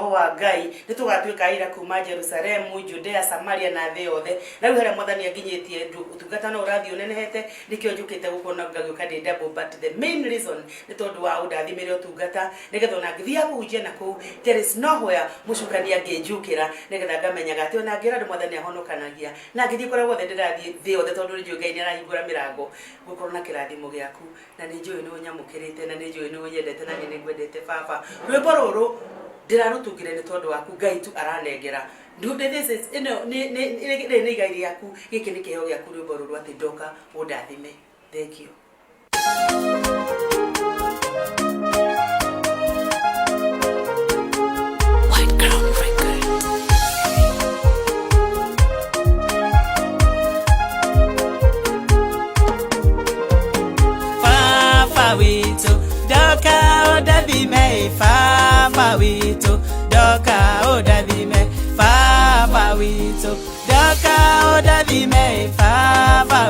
wa Ngai nitugatuika ira kuma Jerusalem, Judea, Samaria na thĩ yothe. Na rĩu harĩa Mwathani anginyĩtie ũtungata no ũrathiĩ ũnenehete nĩkĩo njũkĩte gũkũ na ngagĩũka ndĩ double, but the main reason nĩ tondũ wa ũndathimĩre ũtungata nĩgetha ona ngĩthiaga kũhunjia na kũu there is nowhere mũcukani angĩnjũkĩra nĩgetha ngamenyaga atĩ ona ngĩra andũ Mwathani ahonokanagia na ngĩthiĩ kũrĩa guothe ndĩrathiĩ thĩ yothe tondũ nĩ njũĩ Ngai nĩ arahingũra mĩrango gũkorwo na kĩrathimo gĩaku na nĩ njũĩ nĩ ũnyamũkĩrĩte na nĩ njũĩ nĩ ũnyendete na nĩ ngwendete baba. Rwĩmbo rũrũ ndirarutungire nĩ tondũ waku Ngai tu aranengera. This is nĩ igai rĩaku, gĩkĩ nĩ kĩheo gĩaku rwĩmbo rũrũ atĩ ndoka ũndathime. Thank you. Fava wito doka odavime fava wito doka odavime fava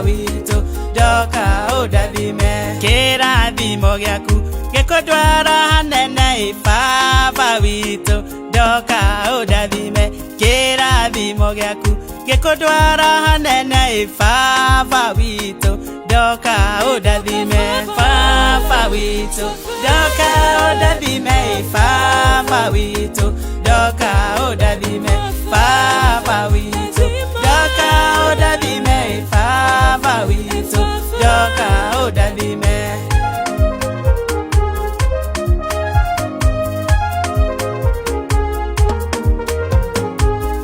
wito doka odavime kĩrathimo gĩaku gĩkũndwara hanene fava wito doka odavime kĩrathimo gĩaku gĩkũndwara hanene fava wito doka odavime fava wito doka odavime fava wito doka odavime fava wito doka odavime fava wito doka odavime.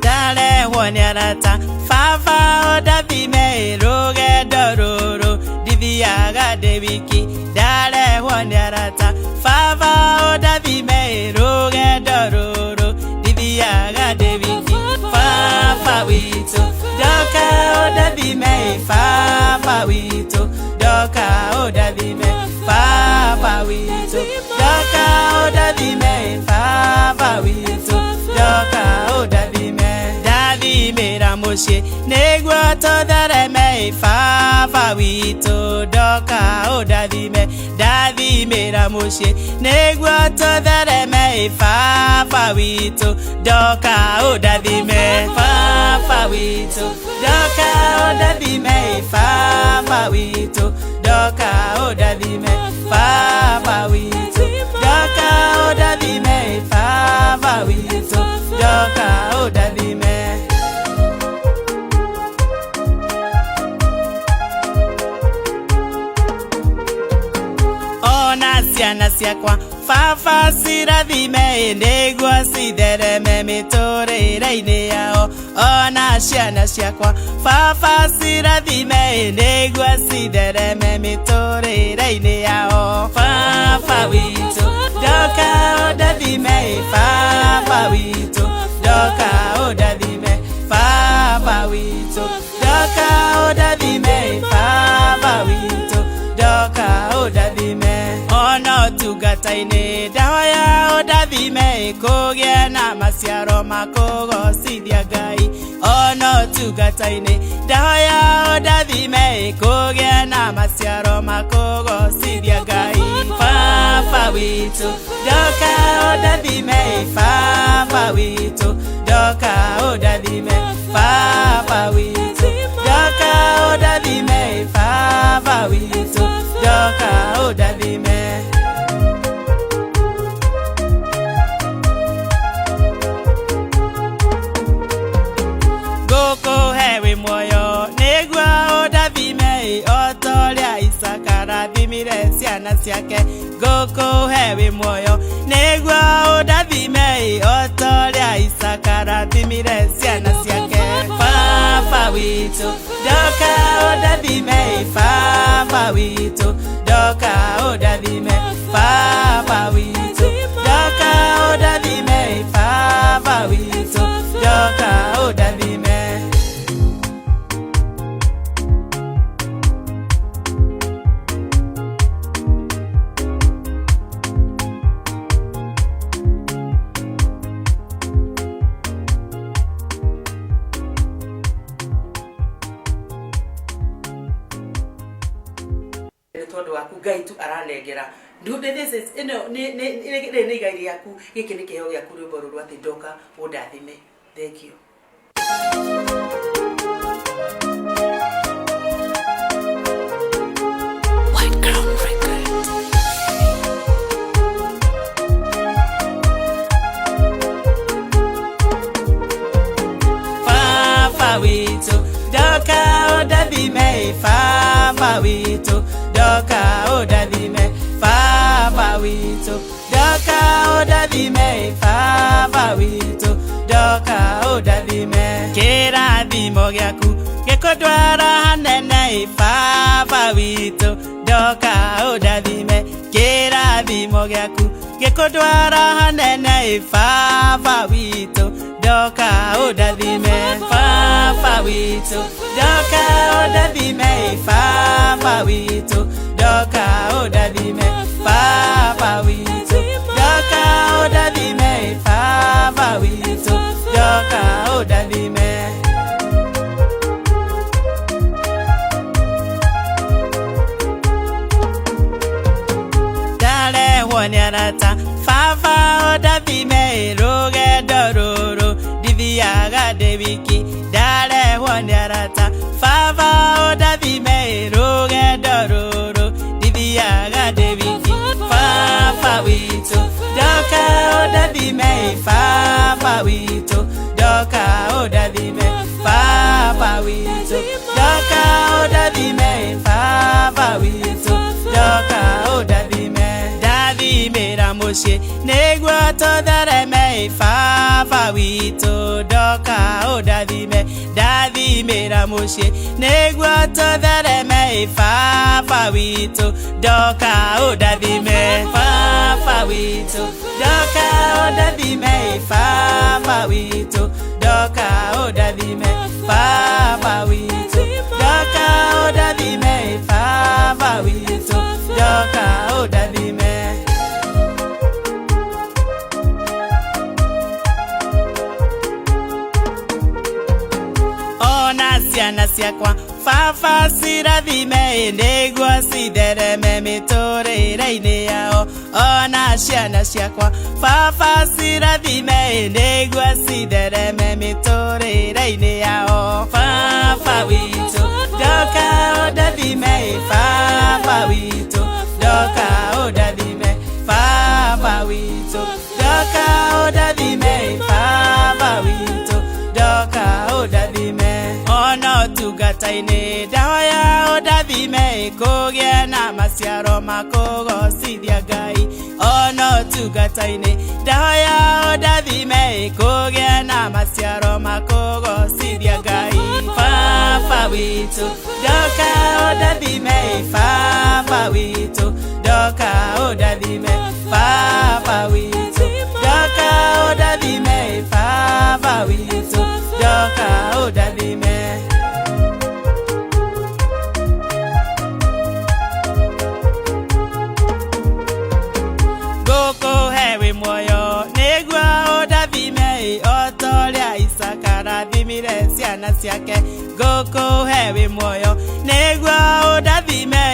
Dale wonyarata fava odavime roge dororo diviaga deviki dale wonyarata fava odavime roge dororo diviaga deviki fava wito doka odavime fava wito doka odavime fava wito doka odavime fava wito doka odavime davimera moshe negwa todhareme fava wito doka odavime davimera moshe negwa todhareme fava wito doka odavime fava wito doka odavime fava wito doka odavime fava wito doka odavime fava wito doka odavime. Ciana ciakwa fava cirathime nĩguo cithereme mĩtũrĩre-inĩ yao. Ona ciana ciakwa fava cirathime nĩguo cithereme mĩtũrĩre-inĩ yao. Fava witũ ndoka ũndathime fava witũ ndoka ũndathime fava witũ ndoka ũndathime fava witũ ndoka ũndathime. Ono tungata-inĩ ndahoya ũndathime kũgĩe na maciaro ma kũgocithia Ngai. Ono tungata-inĩ ndahoya ũndathime kũgĩe na maciaro ma kũgocithia Ngai. Fava witũ ndoka ũndathime fava witũ ndoka ũndathime fava witũ ndoka ũndathime fava witũ ndoka ũndathime. Ngũkũhe wĩ muoyo nĩguo ũndathime o ta ũrĩa Isaka arathimire ciana ciake. Ngũkũhe wĩ muoyo nĩguo ũndathime o ta ũrĩa Isaka arathimire ciana ciake. Fava witũ ndoka ũndathime fava witũ ndoka ũndathime fava witũ ndoka ũndathime fava witũ ndoka ũndathime. Nĩ tondũ waku Ngai tu aranengera This is ni gairi yaku giki ni kiheo gyaku rwimbo ruru ati ndoka undathime. Thank you. Wito doka odavime Fafa wito doka odavime Fafa wito doka odavime Fafa wito doka odavime kirathimo gyaku gikodwara hanene Fafa wito doka odavime kirathimo gyaku gikodwara hanene Fafa wito doka odavime Fafa wito doka odavime Fafa wito doka odavime Fafa wito doka odavime Fafa wito doka odavime dale wonyarata Fafa odavime roge dororo diviaga deviki dale wonyarata Fafa odavime roge dororo diviaga deviki Fafa wito doka odavime Fafa wito doka odavime Fafa wito doka odavime Fafa wito doka odavime davimera moshe negwa todhareme Fafa wito doka odavime davimera moshe negwa todhareme Fafa wito doka odavime Fafa wito doka odavime Fafa wito doka odavime Fafa wito doka odavime Fafa wito doka odavime ciana ciakwa Fafa cirathime nĩguo cithereme mĩtũrĩre-inĩ yao ona ciana ciakwa Fafa cirathime nĩguo cithereme mĩtũrĩre-inĩ yao Fafa witũ ndoka ũndathime Fafa witũ ndoka ũndathime Fafa witũ ndoka ũndathime Fafa witũ ndoka ũndathime ono tungata-inĩ ndahoya ũndathime kũgĩe na maciaro ma kũgocithia Ngai ono tungata-inĩ ndahoya ũndathime kũgĩe na maciaro ma kũgocithia Ngai Fafa witũ ndoka ũndathime Fafa witũ ndoka ũndathime Fafa witũ ndoka ũndathime Fafa witũ ndoka ũndathime ngũkũhe muoyo nĩguo ũndathime otorĩa Isaka arathimire ciana ciake ngũkũhe muoyo nĩguo ũndathime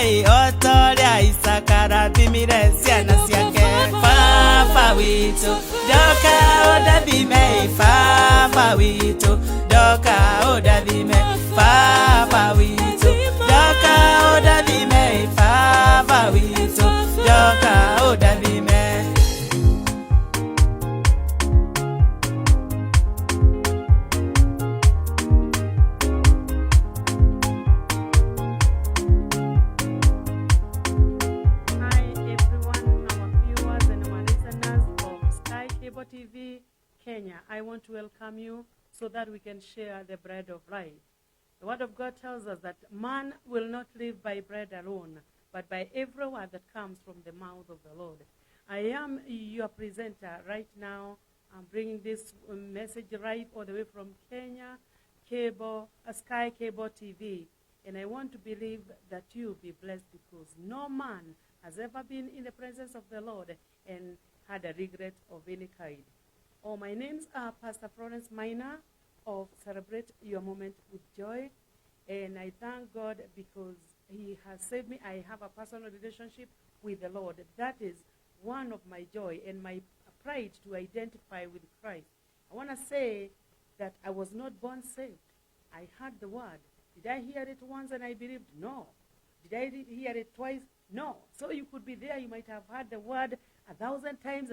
otorĩa Isaka arathimire ciana ciake Fafa witũ ndoka ũndathime Fafa witũ ndoka ũndathime Fafa witũ ndoka ũndathime Fafa witũ ndoka ũndathime TV Kenya. I want to welcome you so that we can share the bread of life. The word of God tells us that man will not live by bread alone, but by every word that comes from the mouth of the Lord. I am your presenter right now. I'm bringing this message right all the way from Kenya, Sky Cable TV. And I want to believe that you'll be blessed because no man has ever been in the presence of the Lord and had a regret of any kind. Oh, my names are Pastor Florence Maina of Celebrate Your Moment with Joy. And I thank God because he has saved me. I have a personal relationship with the Lord. That is one of my joy and my pride to identify with Christ. I want to say that I was not born saved. I heard the word. Did I hear it once and I believed? No. Did I hear it twice? No. So you could be there. You might have heard the word 1,000 times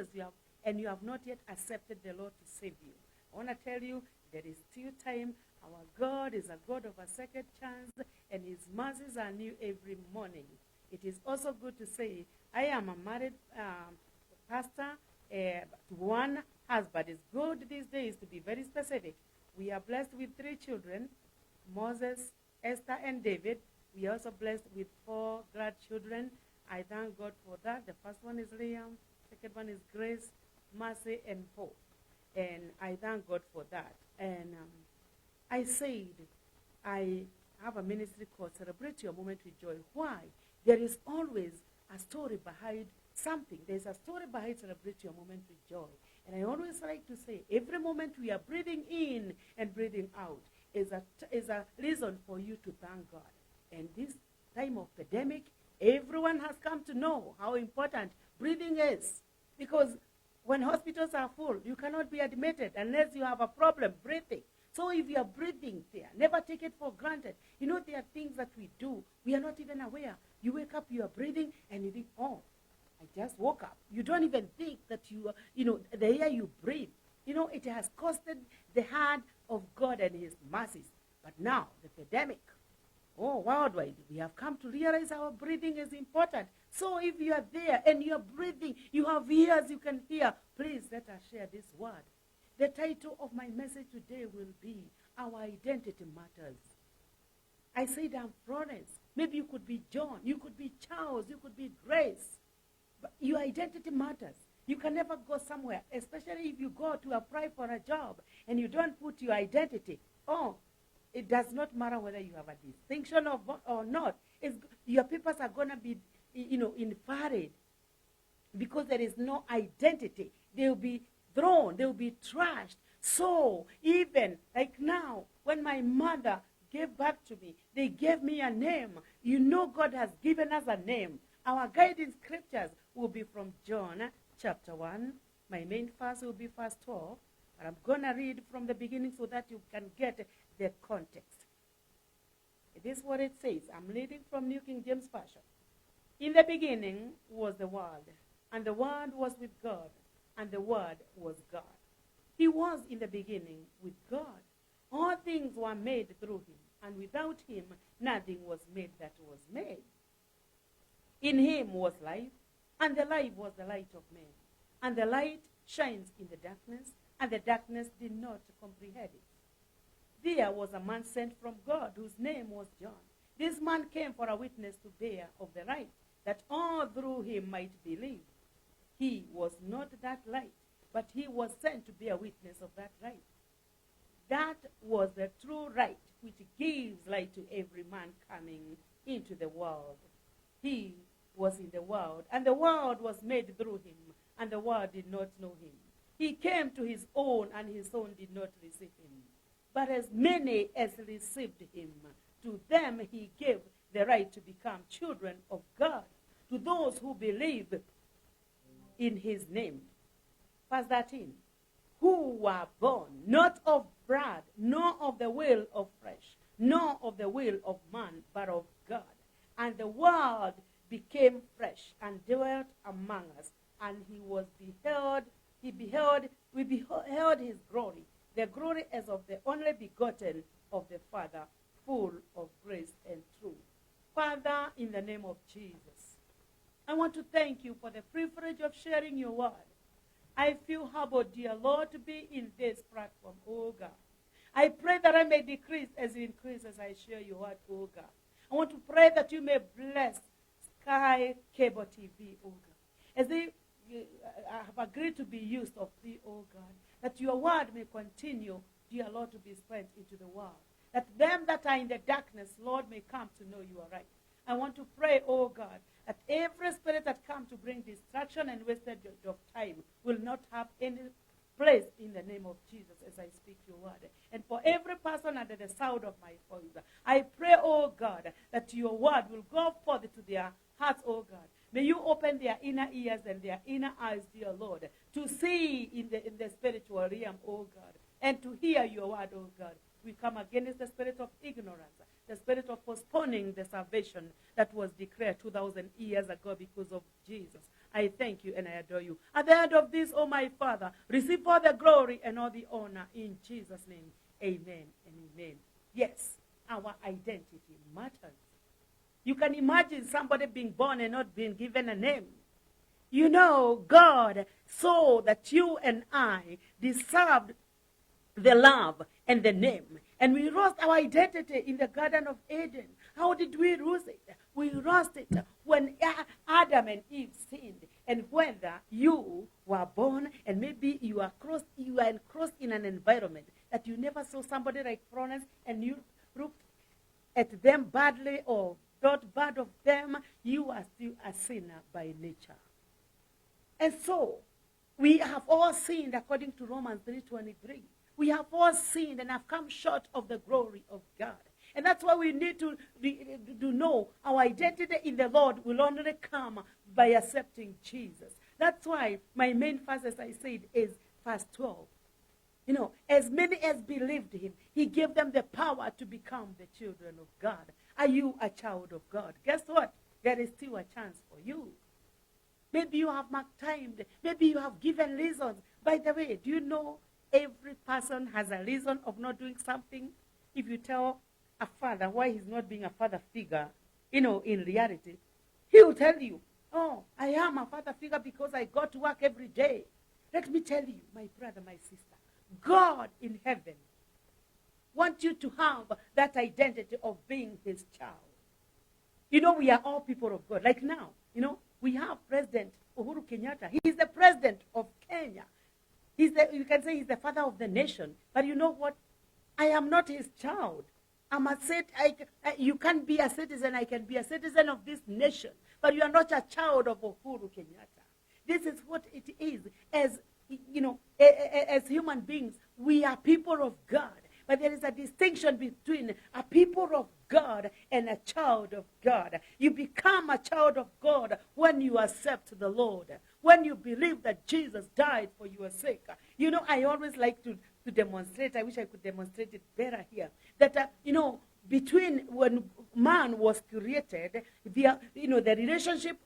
and you have not yet accepted the Lord to save you. I want to tell you, there is still time. Our God is a God of a second chance, and his mercies are new every morning. It is also good to say, I am a married pastor to one husband. It's good these days to be very specific. We are blessed with 3 children, Moses, Esther, and David. We are also blessed with 4 grandchildren. I thank God for that. The first one is Liam. Second one is Grace, Mercy, and Hope. And I thank God for that. And I said, I have a ministry called Celebrate Your Moment with Joy. Why? There is always a story behind something. There's a story behind Celebrate Your Moment with Joy. And I always like to say, every moment we are breathing in and breathing out is a reason for you to thank God. And this time of pandemic, everyone has come to know how important breathing is. Because when hospitals are full, you cannot be admitted unless you have a problem breathing. So if you are breathing there, never take it for granted. You know, there are things that we do, we are not even aware. You wake up, you are breathing, and you think, oh, I just woke up. You don't even think that the air you breathe, it has costed the hand of God and his mercies. But now, the pandemic, worldwide, we have come to realize our breathing is important. So if you are there and you are breathing, you have ears you can hear, please let us share this word. The title of my message today will be, Our Identity Matters. I said I'm Florence. Maybe you could be John, you could be Charles, you could be Grace. But your identity matters. You can never go somewhere, especially if you go to apply for a job and you don't put your identity. It does not matter whether you have a distinction or not. Your papers are going to be, invalid because there is no identity. They will be thrown. They will be trashed. So even like now, when my mother gave back to me, they gave me a name. God has given us a name. Our guiding scriptures will be from John chapter 1. My main verse will be verse 12. But I'm going to read from the beginning so that you can get the context. This is what it says. I'm reading from New King James Version. In the beginning was the Word, and the Word was with God, and the Word was God. He was in the beginning with God. All things were made through him, and without him nothing was made that was made. In him was life, and the life was the light of men. And the light shines in the darkness, and the darkness did not comprehend it. There was a man sent from God, whose name was John. This man came for a witness to bear of the light, that all through him might believe. He was not that light, but he was sent to bear witness of that light. That was the true light, which gives light to every man coming into the world. He was in the world, and the world was made through him, and the world did not know him. He came to his own, and his own did not receive him. But as many as received him, to them he gave the right to become children of God, to those who believe in his name. Verse 13, who were born not of blood, nor of the will of flesh, nor of the will of man, but of God. And the Word became flesh and dwelt among us, and we beheld his glory, the glory as of the only begotten of the Father, full of grace and truth. Father, in the name of Jesus, I want to thank you for the privilege of sharing your word. I feel humbled, dear Lord, to be in this platform, oh God. I pray that I may decrease as you increase as I share your word, oh God. I want to pray that you may bless Sky Cable TV, oh God. As they have agreed to be used of thee, oh God, that your word may continue, dear Lord, to be spread into the world. That them that are in the darkness, Lord, may come to know you are right. I want to pray, oh God, that every spirit that comes to bring distraction and wastage of time will not have any place in the name of Jesus as I speak your word. And for every person under the sound of my voice, I pray, oh God, that your word will go forth to their hearts, oh God, May you open their inner ears and their inner eyes, dear Lord, to see in the spiritual realm, oh God, and to hear your word, oh God. We come against the spirit of ignorance, the spirit of postponing the salvation that was declared 2,000 years ago because of Jesus. I thank you and I adore you. At the end of this, oh my Father, receive all the glory and all the honor in Jesus' name. Amen and amen. Yes, our identity matters. You can imagine somebody being born and not being given a name. You know, God saw that you and I deserved the love and the name. And we lost our identity in the Garden of Eden. How did we lose it? We lost it when Adam and Eve sinned. And whether you were born and maybe you are enclosed in an environment that you never saw somebody like Florence and you looked at them badly or thought bad of them, you are still a sinner by nature. And so, we have all sinned according to Romans 3:23. We have all sinned and have come short of the glory of God. And that's why we need to know our identity in the Lord will only come by accepting Jesus. That's why my main verse, as I said, is verse 12. You know, as many as believed him, he gave them the power to become the children of God. Are you a child of God? Guess what? There is still a chance for you. Maybe you have marked time. Maybe you have given reasons. By the way, do you know every person has a reason of not doing something? If you tell a father why he's not being a father figure, you know, in reality, he will tell you, oh, I am a father figure because I go to work every day. Let me tell you, my brother, my sister, God in heaven wants you to have that identity of being his child. You know, we are all people of God. Like now, you know, we have President Uhuru Kenyatta. He is the president of Kenya. You can say he's the father of the nation. But you know what? I am not his child. You can't be a citizen. I can be a citizen of this nation. But you are not a child of Uhuru Kenyatta. This is what it is. As, you know, as human beings, we are people of God. But there is a distinction between a people of God and a child of God. You become a child of God when you accept the Lord, when you believe that Jesus died for your sake. You know, I always like to demonstrate, I wish I could demonstrate it better here, that, you know, between when man was created, the relationship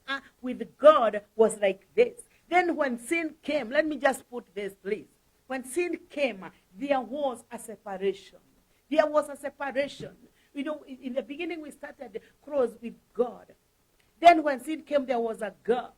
with God was like this. Then when sin came, let me just put this, please. When sin came, there was a separation. There was a separation. You know, in the beginning we started close with God. Then when sin came, there was a gap.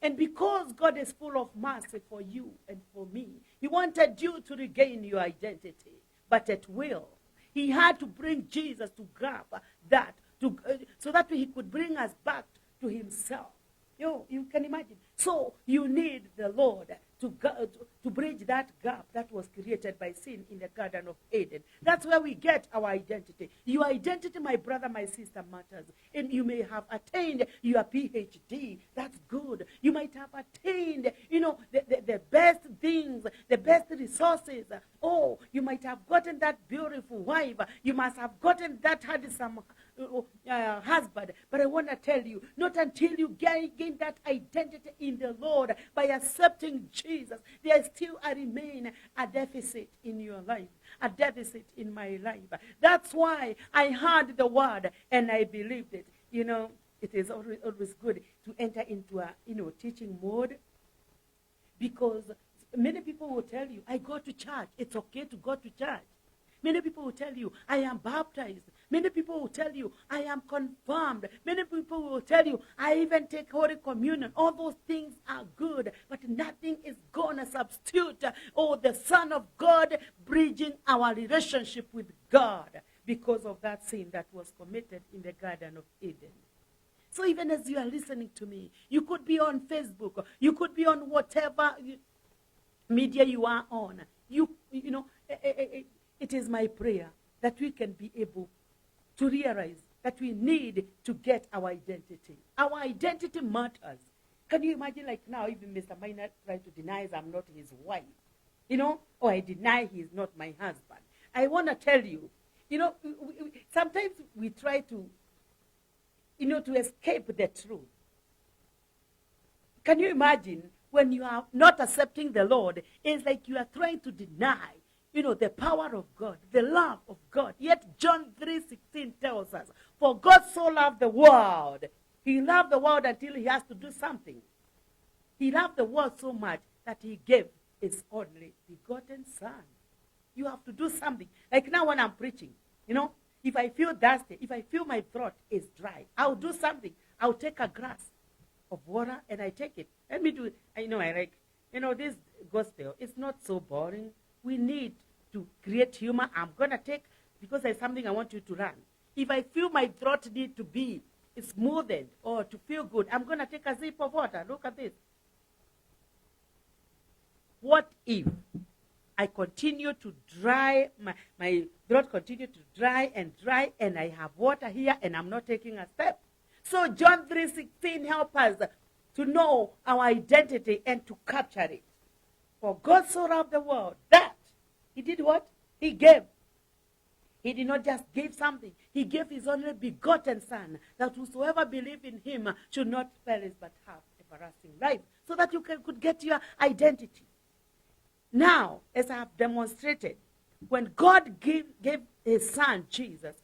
And because God is full of mercy for you and for me, he wanted you to regain your identity, but at will. He had to bring Jesus to grab that, so that he could bring us back to himself. You can imagine. So you need the Lord to bridge that gap that was created by sin in the Garden of Eden. That's where we get our identity. Your identity, my brother, my sister, matters. And you may have attained your PhD. That's good. You might have attained, you know, the best things, the best resources. Oh, you might have gotten that beautiful wife. You must have gotten that handsome husband. But I want to tell you, not until you gain that identity in the Lord by accepting Jesus, there still remain a deficit in your life, a deficit in my life. That's why I heard the word and I believed it. You know, it is always good to enter into a teaching mode, because many people will tell you, I go to church. It's okay to go to church. Many people will tell you, I am baptized. Many people will tell you, I am confirmed. Many people will tell you, I even take Holy Communion. All those things are good, but nothing is going to substitute the Son of God bridging our relationship with God because of that sin that was committed in the Garden of Eden. So even as you are listening to me, you could be on Facebook, you could be on whatever media you are on. It is my prayer that we can be able to realize that we need to get our identity. Our identity matters. Can you imagine, like now, even Mr. Maina trying to deny I'm not his wife, or I deny he is not my husband. I want to tell you, sometimes we try to, to escape the truth. Can you imagine when you are not accepting the Lord? It's like you are trying to deny, the power of God, the love of God. Yet John 3:16 tells us, for God so loved the world. He loved the world until he has to do something. He loved the world so much that he gave his only begotten son. You have to do something. Like now when I'm preaching, if I feel thirsty, if I feel my throat is dry, I'll do something. I'll take a glass of water and I take it. Let me do it. I like, this gospel, it's not so boring. We need to create humor. I'm going to take, because there's something I want you to learn. If I feel my throat need to be smoothed or to feel good, I'm going to take a sip of water. Look at this. What if I continue to dry, my throat continue to dry, and I have water here, and I'm not taking a step? So John 3:16 helps us to know our identity and to capture it. For God so loved the world that he did what? He gave. He did not just give something. He gave his only begotten son, that whosoever believe in him should not perish but have everlasting life, so that you could get your identity. Now, as I have demonstrated, when God gave his son, Jesus,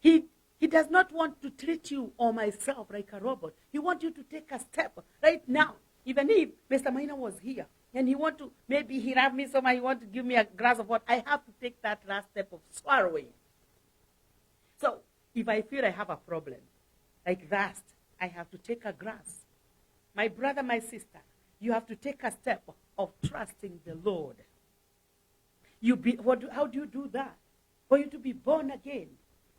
he does not want to treat you or myself like a robot. He wants you to take a step right now. Even if Mr. Maina was here, and maybe he loved me so much, he wants to give me a glass of water, I have to take that last step of swallowing. So, if I feel I have a problem, like that, I have to take a glass. My brother, my sister, you have to take a step of trusting the Lord. How do you do that? For you to be born again,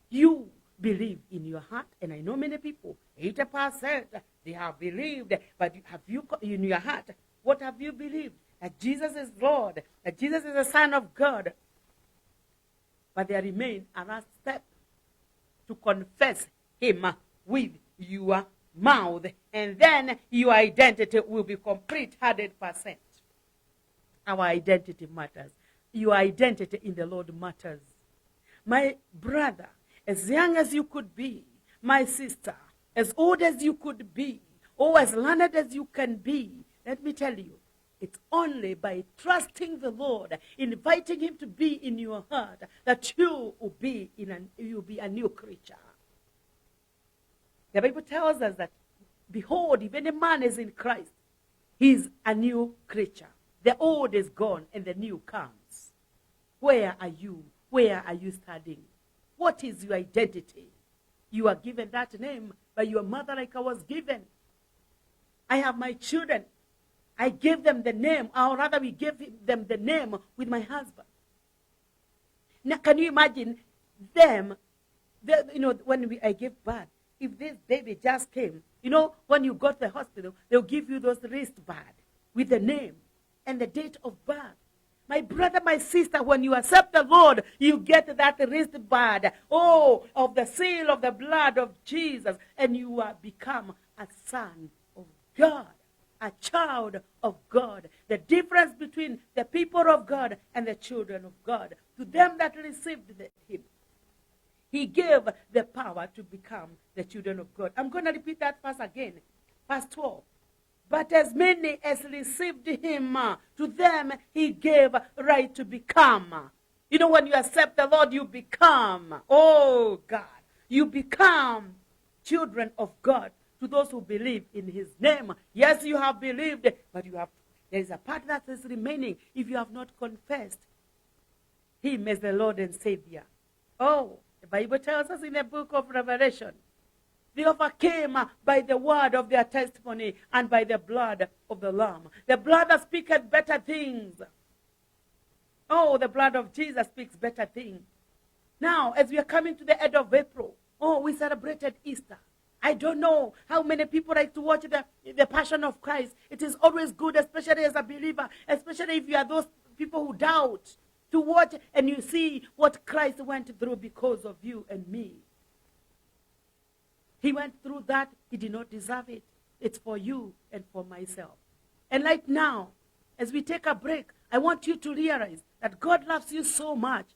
you believe in your heart, and I know many people, 80%, they have believed, but have you in your heart, what have you believed? That Jesus is Lord, that Jesus is the Son of God. But there remains a last step, to confess him with your mouth, and then your identity will be complete 100%. Our identity matters. Your identity in the Lord matters. My brother, as young as you could be, my sister, as old as you could be, or as learned as you can be, let me tell you, it's only by trusting the Lord, inviting him to be in your heart, that you will be a new creature. The Bible tells us that, behold, if any man is in Christ, he is a new creature. The old is gone and the new comes. Where are you? Where are you standing? What is your identity? You are given that name by your mother like I was given. I have my children. I gave them the name, or rather we gave them the name with my husband. Now, can you imagine them, when I gave birth, if this baby just came, when you go to the hospital, they'll give you those wristbands with the name and the date of birth. My brother, my sister, when you accept the Lord, you get that wristband, of the seal of the blood of Jesus, and you are become a son of God. A child of God. The difference between the people of God and the children of God. To them that received him, he gave the power to become the children of God. I'm going to repeat that verse again. Verse 12. But as many as received him, to them he gave right to become. When you accept the Lord, you become, God, you become children of God. To those who believe in his name. Yes, you have believed, but there is a part that is remaining if you have not confessed him as the Lord and Savior. The Bible tells us in the book of Revelation, they overcame by the word of their testimony and by the blood of the Lamb. The blood that speaketh better things. The blood of Jesus speaks better things. Now, as we are coming to the end of April, we celebrated Easter. I don't know how many people like to watch the Passion of Christ. It is always good, especially as a believer, especially if you are those people who doubt, to watch and you see what Christ went through because of you and me. He went through that. He did not deserve it. It's for you and for myself. And right now, as we take a break, I want you to realize that God loves you so much.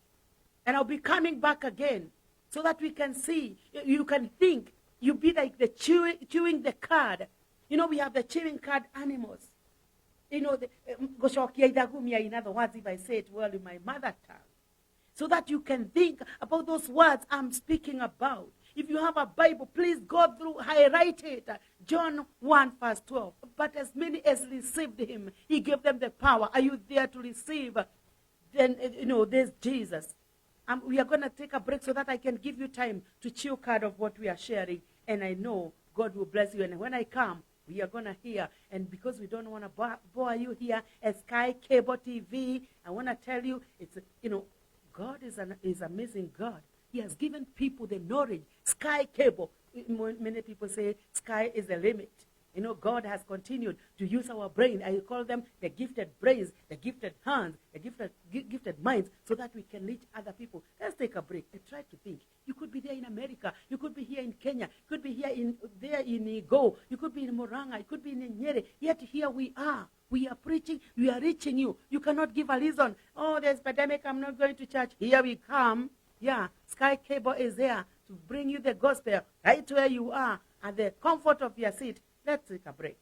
And I'll be coming back again so that we can see, you can think, you be like the chewing the cud You know, we have the chewing card animals. You know, in other words, if I say it well in my mother tongue. So that you can think about those words I'm speaking about. If you have a Bible, please go through, highlight it. John 1 verse 12. But as many as received him, he gave them the power. Are you there to receive? Then, there's Jesus. We are going to take a break so that I can give you time to chew card of what we are sharing. And I know God will bless you. And when I come, we are going to hear. And because we don't want to bore you here at Sky Cable TV, I want to tell you, it's, God is amazing God. He has given people the knowledge. Sky Cable. Many people say sky is the limit. God has continued to use our brain. I call them the gifted brains, the gifted hands, the gifted minds, so that we can reach other people. Let's take a break and try to think. You could be there in America. You could be here in Kenya. You could be here in Igo. You could be in Moranga. You could be in Nyeri. Yet here we are. We are preaching. We are reaching you. You cannot give a reason. Oh, there's pandemic. I'm not going to church. Here we come. Yeah, Sky Cable is there to bring you the gospel right where you are at the comfort of your seat. Let's take a break.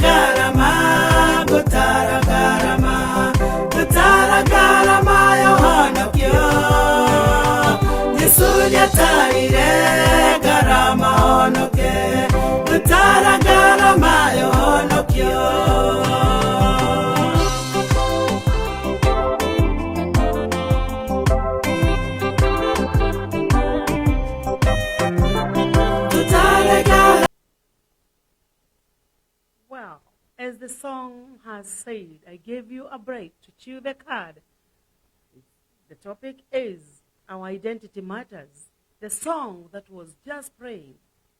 Garama song has said, I gave you a break to chew the cud. The topic is Our Identity Matters. The song that was just praying.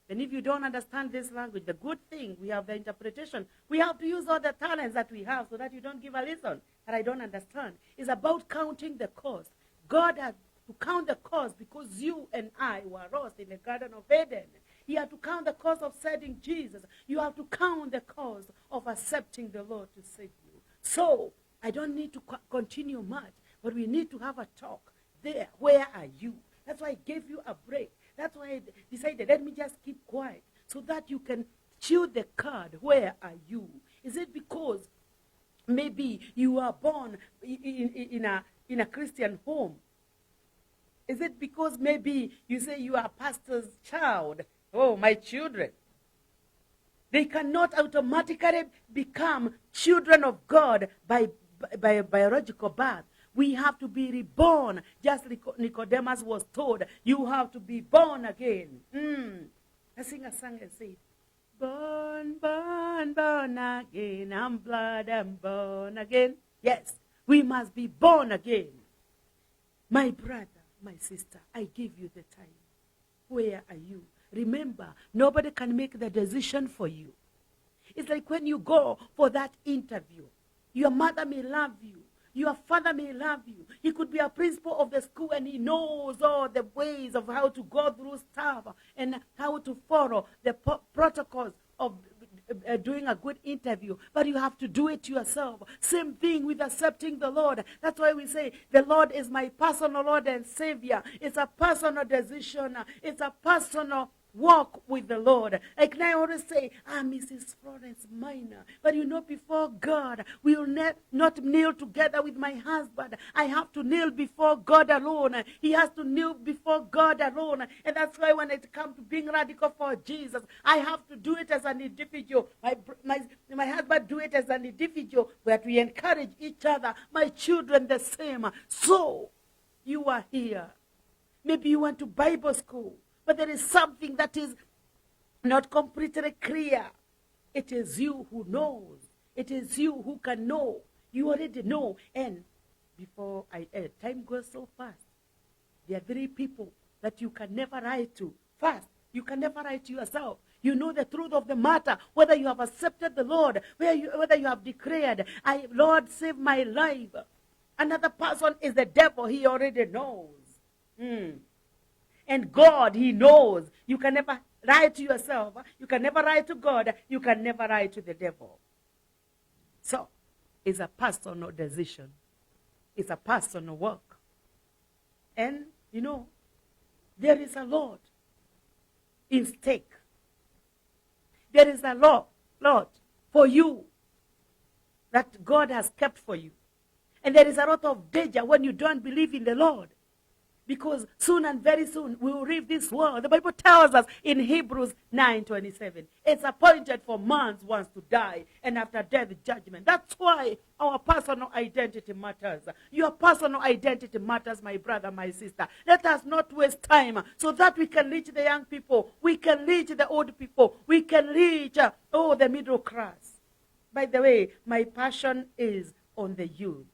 And if you don't understand this language, the good thing, we have the interpretation. We have to use all the talents that we have so that you don't give a lesson that I don't understand. It's about counting the cost. God had to count the cost because you and I were lost in the Garden of Eden. He had to count the cost of sending Jesus. You have to count the cost of accepting the Lord to save you. So, I don't need to continue much, but we need to have a talk there. Where are you? That's why I gave you a break. That's why I decided, let me just keep quiet so that you can chew the cud. Where are you? Is it because maybe you are born in a Christian home? Is it because maybe you say you are a pastor's child? Oh, my children. They cannot automatically become children of God by biological birth. We have to be reborn. Just Nicodemus was told, you have to be born again. I sing a song and say, born, born, born again. I'm blood, I'm born again. Yes, we must be born again. My brother, my sister, I give you the time. Where are you? Remember, nobody can make the decision for you. It's like when you go for that interview. Your mother may love you. Your father may love you. He could be a principal of the school and he knows all the ways of how to go through stuff and how to follow the protocols of doing a good interview. But you have to do it yourself. Same thing with accepting the Lord. That's why we say, the Lord is my personal Lord and Savior. It's a personal decision. It's a personal walk with the Lord. Like now I always say, Mrs. Florence, Maina. But you know, before God, we will not kneel together with my husband. I have to kneel before God alone. He has to kneel before God alone. And that's why when it comes to being radical for Jesus, I have to do it as an individual. My husband do it as an individual, but we encourage each other. My children the same. So, you are here. Maybe you went to Bible school. But there is something that is not completely clear. It is you who knows. It is you who can know. You already know. And before time goes so fast, there are 3 people that you can never write to. First, you can never write to yourself. You know the truth of the matter, whether you have accepted the Lord, whether you have declared, Lord, save my life. Another person is the devil. He already knows. And God, he knows. You can never lie to yourself. You can never lie to God. You can never lie to the devil. So, it's a personal decision. It's a personal work. And, you know, there is a lot in stake. There is a lot for you that God has kept for you. And there is a lot of danger when you don't believe in the Lord. Because soon and very soon we will leave this world. The Bible tells us in Hebrews 9:27, it's appointed for man once to die, and after death, judgment. That's why our personal identity matters. Your personal identity matters, my brother, my sister. Let us not waste time so that we can reach the young people. We can reach the old people. We can reach, the middle class. By the way, my passion is on the youth.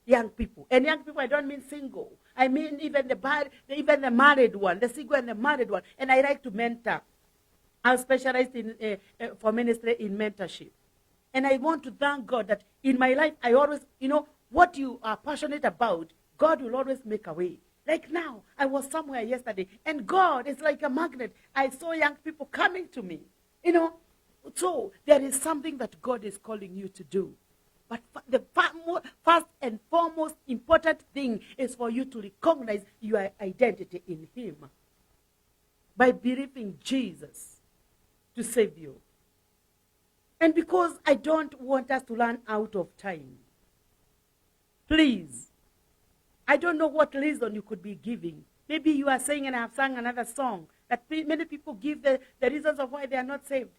Young people. And young people, I don't mean single. I mean even the married one, the single and the married one. And I like to mentor. I'm specialized for ministry in mentorship. And I want to thank God that in my life, I always, what you are passionate about, God will always make a way. Like now, I was somewhere yesterday, and God is like a magnet. I saw young people coming to me. So there is something that God is calling you to do. But the first and foremost important thing is for you to recognize your identity in him. By believing Jesus to save you. And because I don't want us to run out of time, please, I don't know what reason you could be giving. Maybe you are saying, and I have sung another song, that many people give the reasons of why they are not saved.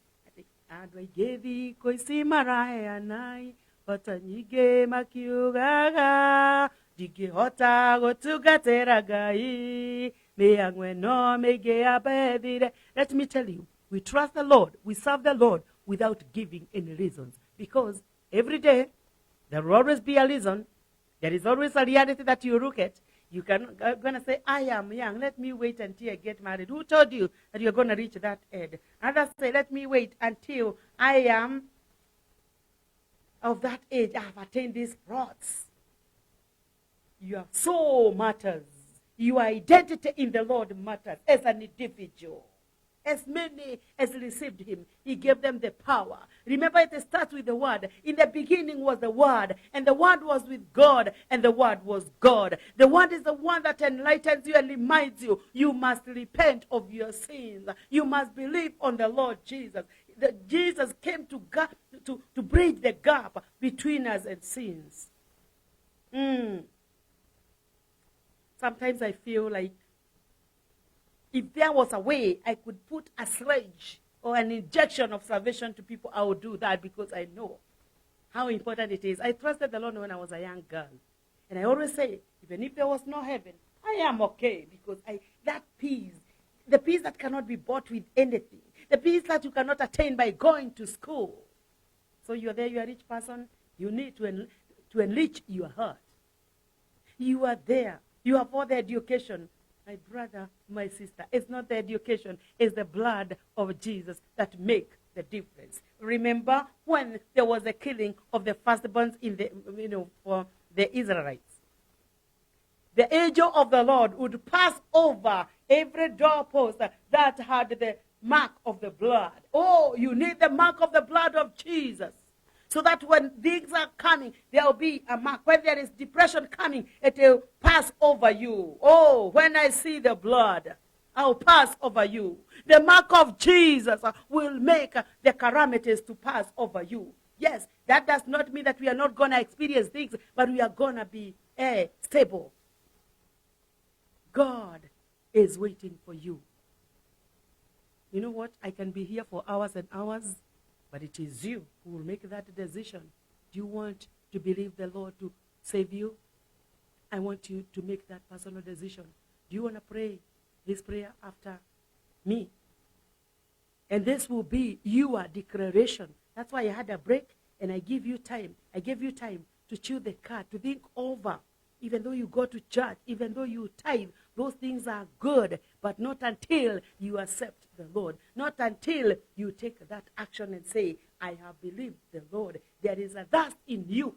Otanyige makiugaga digihota gotugатeragai meangweno mege abedire. Let me tell you, we trust the Lord, we serve the Lord without giving any reasons. Because every day, there will always be a reason. There is always a reality that you look at. You can going to say, I am young. Let me wait until I get married. Who told you that you're going to reach that age? Others say, let me wait until I am of that age. I have attained these plots. Your soul matters. Your identity in the Lord matters as an individual. As many as received him, he gave them the power. Remember, it starts with the word. In the beginning was the word, and the word was with God, and the word was God. The word is the one that enlightens you and reminds you, you must repent of your sins. You must believe on the Lord Jesus. Jesus came to bridge the gap between us and sins. Sometimes I feel like if there was a way I could put a sledge or an injection of salvation to people, I would do that because I know how important it is. I trusted the Lord when I was a young girl. And I always say, even if there was no heaven, I am okay because that peace, the peace that cannot be bought with anything, the peace that you cannot attain by going to school. So you're there, you're a rich person, you need to enrich your heart. You are there, you have all the education. My brother, my sister, it's not the education, it's the blood of Jesus that makes the difference. Remember when there was a killing of the firstborns for the Israelites? The angel of the Lord would pass over every doorpost that had the mark of the blood. Oh, you need the mark of the blood of Jesus. So that when things are coming, there will be a mark. When there is depression coming, it will pass over you. Oh, when I see the blood, I'll pass over you. The mark of Jesus will make the calamities to pass over you. Yes, that does not mean that we are not going to experience things, but we are going to be stable. God is waiting for you. You know what? I can be here for hours and hours. But it is you who will make that decision. Do you want to believe the Lord to save you? I want you to make that personal decision. Do you want to pray this prayer after me? And this will be your declaration. That's why I had a break and I give you time. I gave you time to chew the cud, to think over. Even though you go to church, even though you tithe, those things are good, but not until you accept the Lord. Not until you take that action and say, I have believed the Lord. There is a thirst in you.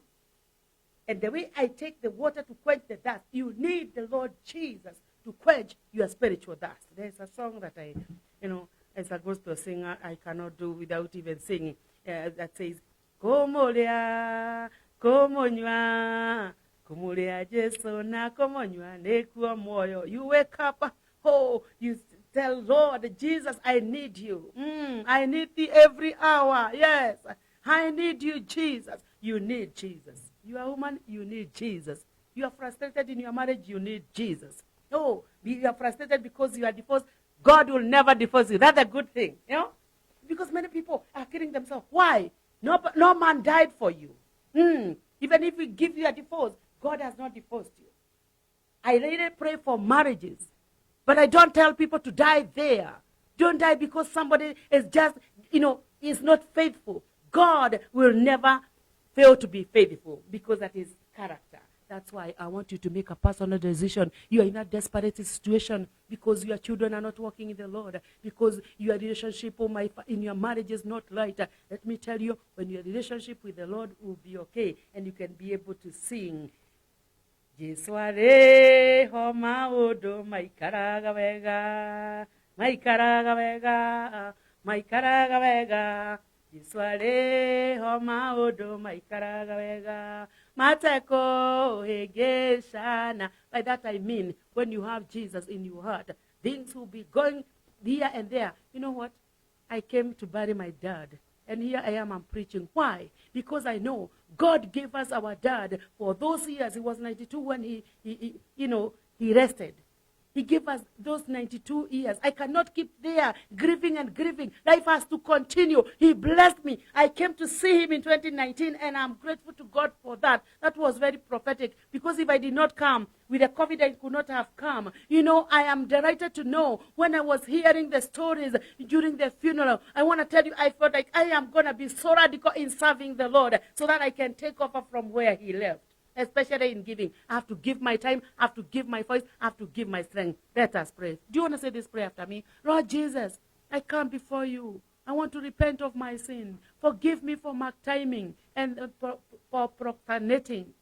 And the way I take the water to quench the thirst, you need the Lord Jesus to quench your spiritual thirst. There's a song that as a gospel singer, I cannot do without even singing, that says, Komolia, Komonywa, Komolia Jesu na komonywa nekuwa moyo. You wake up, you tell Lord Jesus, I need you. I need thee every hour. Yes, I need you, Jesus. You need Jesus. You are a woman, you need Jesus. You are frustrated in your marriage, you need Jesus. Oh, you are frustrated because you are divorced. God will never divorce you. That's a good thing, because many people are killing themselves. Why? No man died for you. Even if we give you a divorce, God has not divorced you. I really pray for marriages, but I don't tell people to die there. Don't die because somebody is just, is not faithful. God will never fail to be faithful because that is character. That's why I want you to make a personal decision. You are in a desperate situation because your children are not walking in the Lord, because your relationship in your marriage is not right. Let me tell you, when your relationship with the Lord will be okay, and you can be able to sing, Jesware homa odo maikaraga vega, maikaraga vega, maikaraga vega. Jesware homa odo maikaraga vega. Mateko hegeshana. By that I mean, when you have Jesus in your heart, things will be going here and there. You know what? I came to bury my dad. And here I am, I'm preaching. Why? Because I know God gave us our dad for those years. He was 92 when he rested. He gave us those 92 years. I cannot keep there grieving and grieving. Life has to continue. He blessed me. I came to see him in 2019, and I'm grateful to God for that. That was very prophetic, because if I did not come, with the COVID, I could not have come. You know, I am delighted to know when I was hearing the stories during the funeral, I want to tell you, I felt like I am going to be so radical in serving the Lord so that I can take over from where he left. Especially in giving. I have to give my time, I have to give my voice, I have to give my strength. Let us pray. Do you want to say this prayer after me? Lord Jesus, I come before you. I want to repent of my sin. Forgive me for my timing and for procrastinating.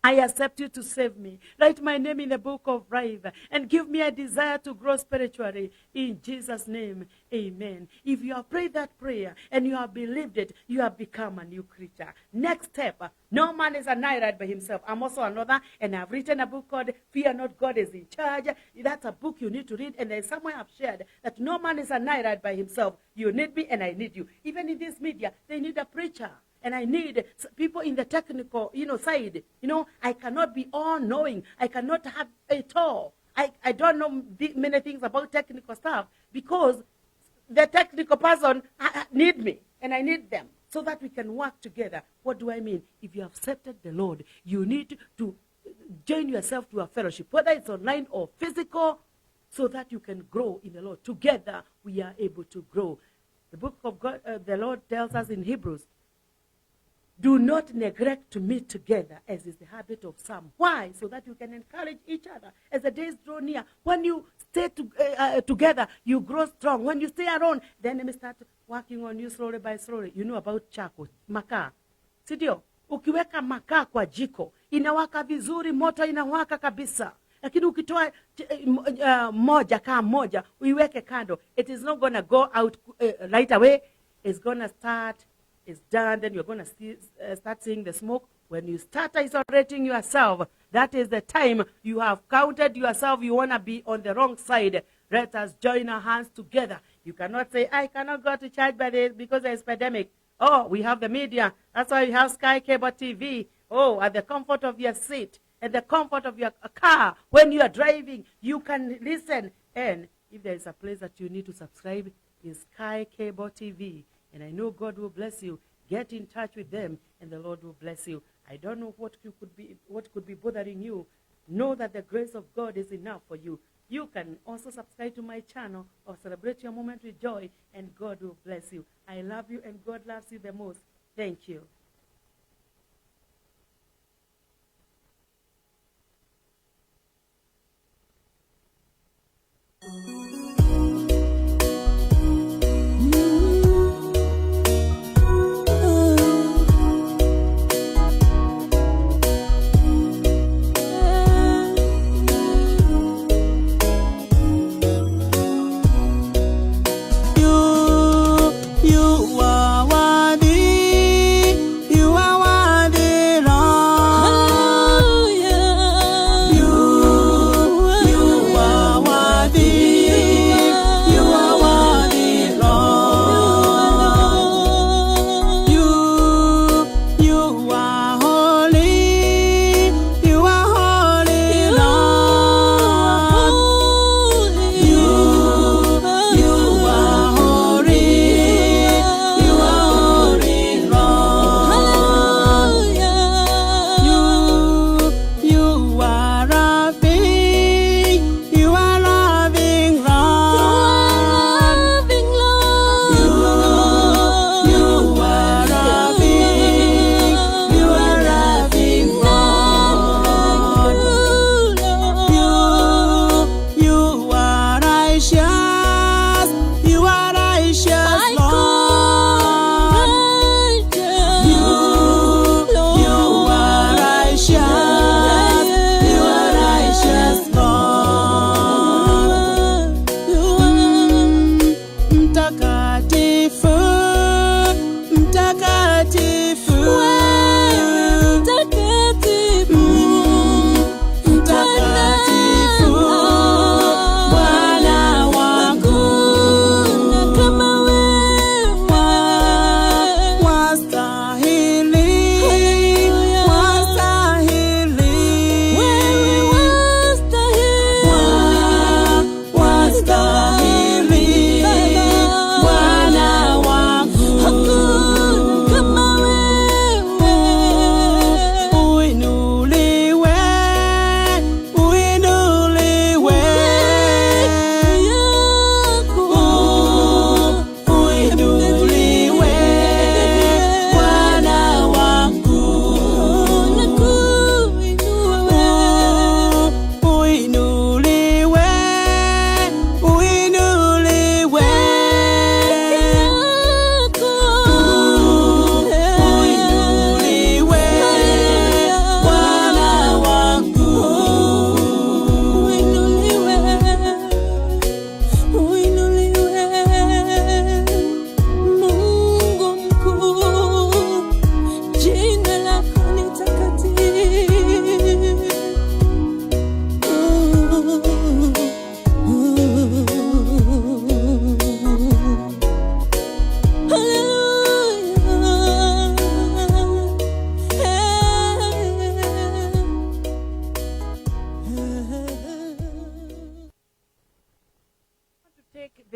I accept you to save me. Write my name in the book of life and give me a desire to grow spiritually. In Jesus' name, amen. If you have prayed that prayer and you have believed it, you have become a new creature. Next step, no man is annihilated by himself. I'm also another, and I've written a book called Fear Not, God is in Charge. That's a book you need to read, and there's somewhere I've shared that no man is annihilated by himself. You need me, and I need you. Even in this media, they need a preacher. And I need people in the technical, side. I cannot be all-knowing. I cannot have it all. I don't know many things about technical stuff because the technical person need me, and I need them so that we can work together. What do I mean? If you have accepted the Lord, you need to join yourself to a fellowship, whether it's online or physical, so that you can grow in the Lord. Together, we are able to grow. The book of God, the Lord tells us in Hebrews, do not neglect to meet together, as is the habit of some. Why? So that you can encourage each other as the days draw near. When you stay together, you grow strong. When you stay alone, the enemy starts working on you slowly by slowly. You know about charcoal, makaa. Sidio? Ukiweka makaa kwa jiko, inawaka vizuri, moto inawaka kabisa. Lakini ukitoa moja, uiweke kando, it is not going to go out right away. It's going to start. It's done, then you're going to start seeing the smoke. When you start isolating yourself, that is the time you have counted yourself. You want to be on the wrong side. Let us join our hands together. You cannot say, I cannot go to church because there's pandemic. Oh, we have the media. That's why we have Sky Cable TV. Oh, at the comfort of your seat, at the comfort of your car. When you are driving, you can listen. And if there is a place that you need to subscribe, is Sky Cable TV. And I know God will bless you. Get in touch with them, and the Lord will bless you. I don't know what could be bothering you. Know that the grace of God is enough for you. You can also subscribe to my channel or celebrate your moment with joy, and God will bless you. I love you, and God loves you the most. Thank you.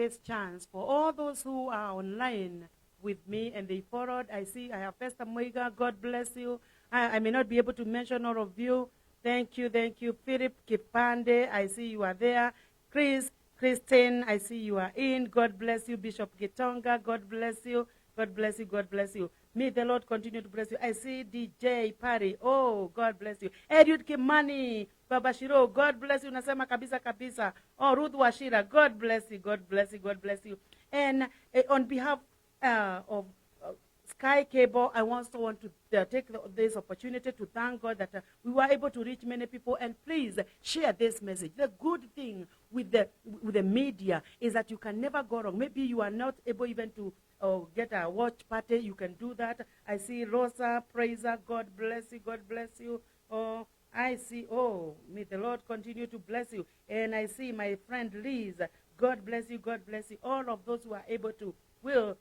this chance for all those who are online with me and they followed. I see I have Pastor Moiga. God bless you. I may not be able to mention all of you. Thank you. Philip Kipande, I see you are there. Christine, I see you are in. God bless you. Bishop Gitonga, God bless you. God bless you. May the Lord continue to bless you. I see DJ Pari. Oh, God bless you. Edward Kimani, Baba Shiro, God bless you. Nasema kabisa. Oh, Ruth Washira, God bless you. And on behalf of Sky Cable, I also want to take this opportunity to thank God that we were able to reach many people. And please share this message. The good thing with the media is that you can never go wrong. Maybe you are not able even to get a watch party. You can do that. I see Rosa, Praiser, God bless you. Oh, I see, may the Lord continue to bless you. And I see my friend Liz, God bless you. All of those who are able to will,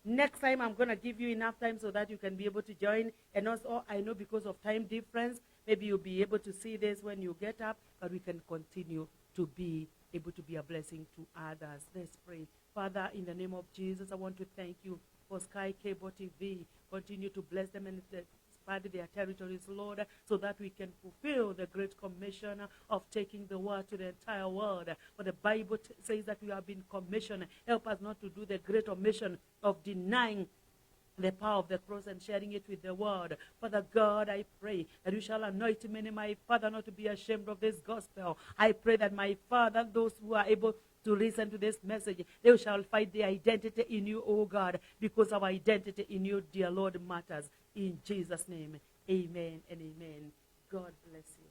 next time I'm going to give you enough time so that you can be able to join. And also, I know because of time difference, maybe you'll be able to see this when you get up, but we can continue to be able to be a blessing to others. Let's pray. Father, in the name of Jesus, I want to thank you for Sky Cable TV. Continue to bless them and expand their territories, Lord, so that we can fulfill the great commission of taking the word to the entire world. For the Bible says that we have been commissioned. Help us not to do the great omission of denying the power of the cross and sharing it with the world. Father God, I pray that you shall anoint many, my Father, not to be ashamed of this gospel. I pray that, my Father, those who are able to listen to this message, they shall find their identity in you, O God, because our identity in you, dear Lord, matters. In Jesus' name, amen and amen. God bless you.